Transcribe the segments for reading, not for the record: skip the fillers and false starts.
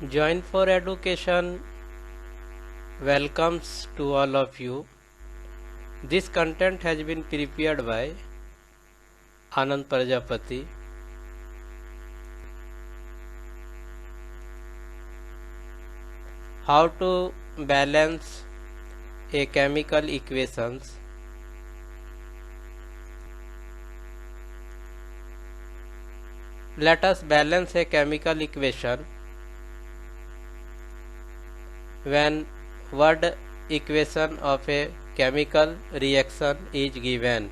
Join for Education welcomes to all of you. This content has been prepared by Anand Prajapati. How to balance a chemical equations. Let us balance a chemical equation when word equation of a chemical reaction is given.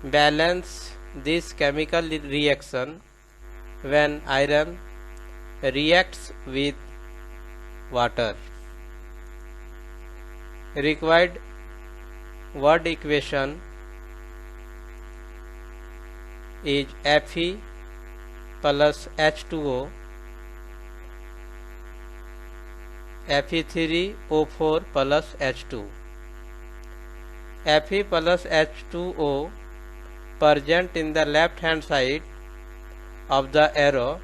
Balance this chemical reaction when iron reacts with water. Required word equation is Fe plus H2O Fe3O4 plus H2. Fe plus H2O present in the left hand side of the arrow,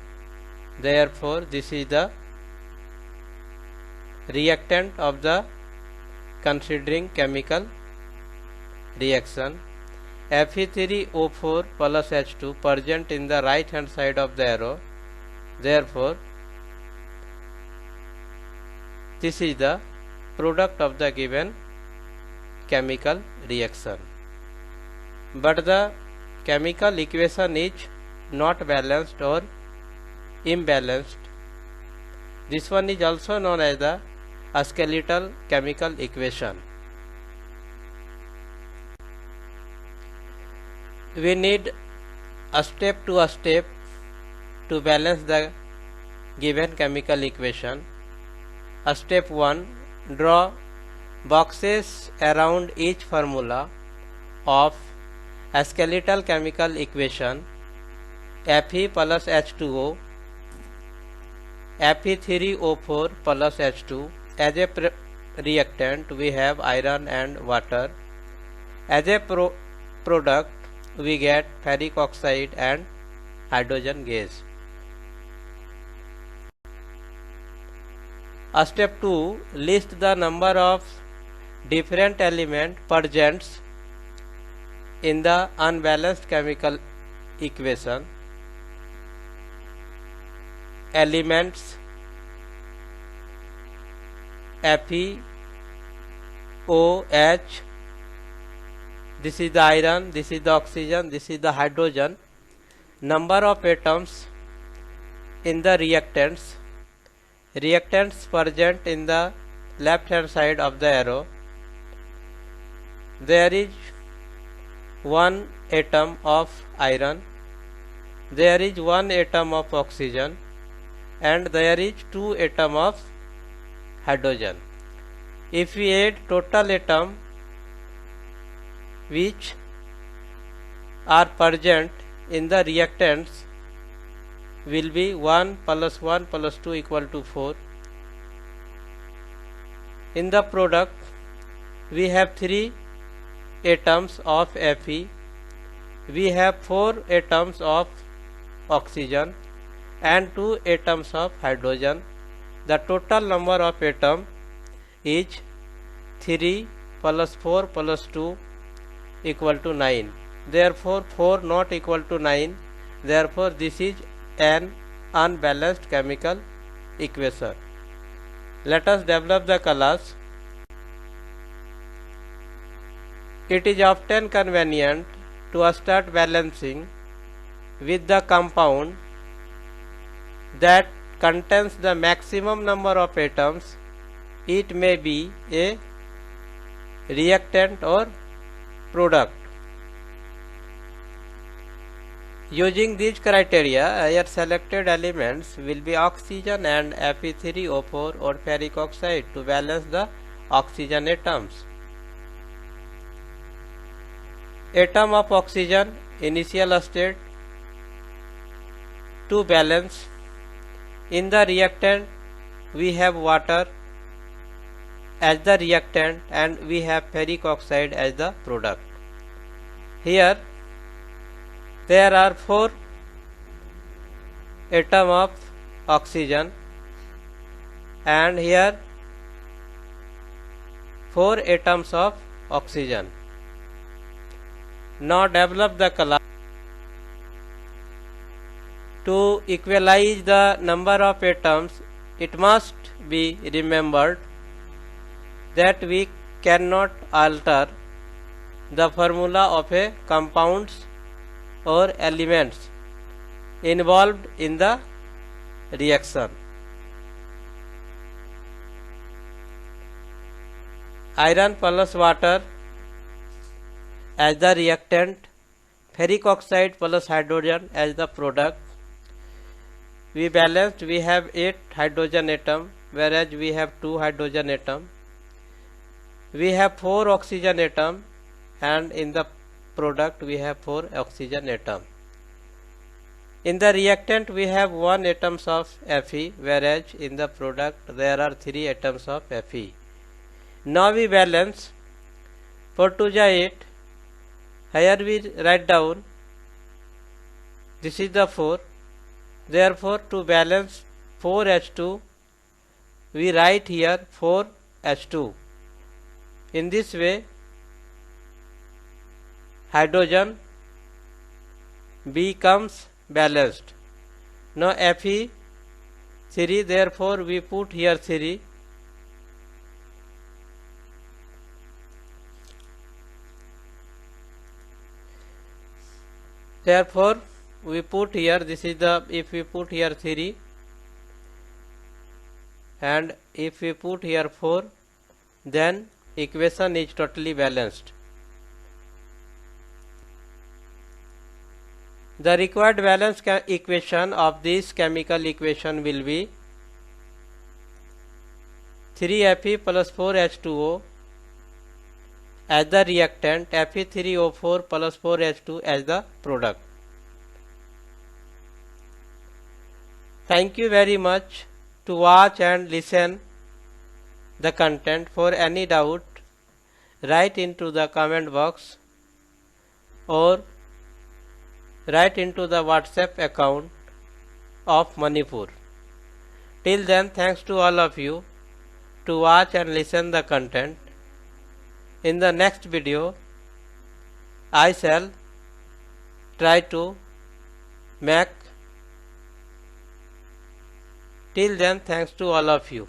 therefore this is the reactant of the considering chemical reaction. Fe3O4 plus H2 present in the right hand side of the arrow, therefore this is the product of the given chemical reaction. But the chemical equation is not balanced or imbalanced. This one is also known as the skeletal chemical equation. We need a step to balance the given chemical equation. Step 1. Draw boxes around each formula of a skeletal chemical equation Fe plus H2O Fe3O4 plus H2. As a reactant we have iron and water. As a product we get ferric oxide and hydrogen gas. Step 2. List the number of different elements present in the unbalanced chemical equation. Elements Fe, O, H, this is the iron, this is the oxygen, this is the hydrogen. Number of atoms in the reactants. Reactants present in the left hand side of the arrow. There is one atom of iron, there is one atom of oxygen, and there is two atom of hydrogen. If we add total atom which are present in the reactants will be 1 plus 1 plus 2 equal to 4. In the product we have 3 atoms of Fe, we have 4 atoms of oxygen and 2 atoms of hydrogen. The total number of atoms is 3 plus 4 plus 2 equal to 9. Therefore 4 not equal to 9. Therefore this is an unbalanced chemical equation. Let us develop the class. It is often convenient to start balancing with the compound that contains the maximum number of atoms. It may be a reactant or product. Using these criteria, your selected elements will be oxygen and Fe3O4 or ferric oxide to balance the oxygen atoms. Atom of oxygen, initial state. To balance, in the reactant we have water as the reactant and we have ferric oxide as the product. Here there are 4 atom of oxygen, and here 4 atoms of oxygen. Now develop the class. To equalize the number of atoms, it must be remembered that we cannot alter the formula of a compounds or elements involved in the reaction. Iron plus water as the reactant, ferric oxide plus hydrogen as the product. We balanced, we have 8 hydrogen atom, whereas we have 2 hydrogen atom. We have 4 oxygen atom, and in the product we have 4 oxygen atom. In the reactant we have 1 atoms of Fe, whereas in the product there are 3 atoms of Fe. Now we balance. 4 to the 8. Here we write down, this is the 4. Therefore, to balance 4H2, we write here 4H2. In this way, hydrogen becomes balanced. Now Fe 3, therefore we put here 3. Therefore we put here, this is the, if we put here 3 and if we put here 4, then equation is totally balanced. The required balance equation of this chemical equation will be 3Fe plus 4H2O as the reactant, Fe3O4 plus 4H2 as the product. Thank you very much to watch and listen the content. For any doubt, write into the comment box or write into the WhatsApp account of Manipur. Till then, thanks to all of you to watch and listen the content. In the next video, I shall try to make. Till then, thanks to all of you.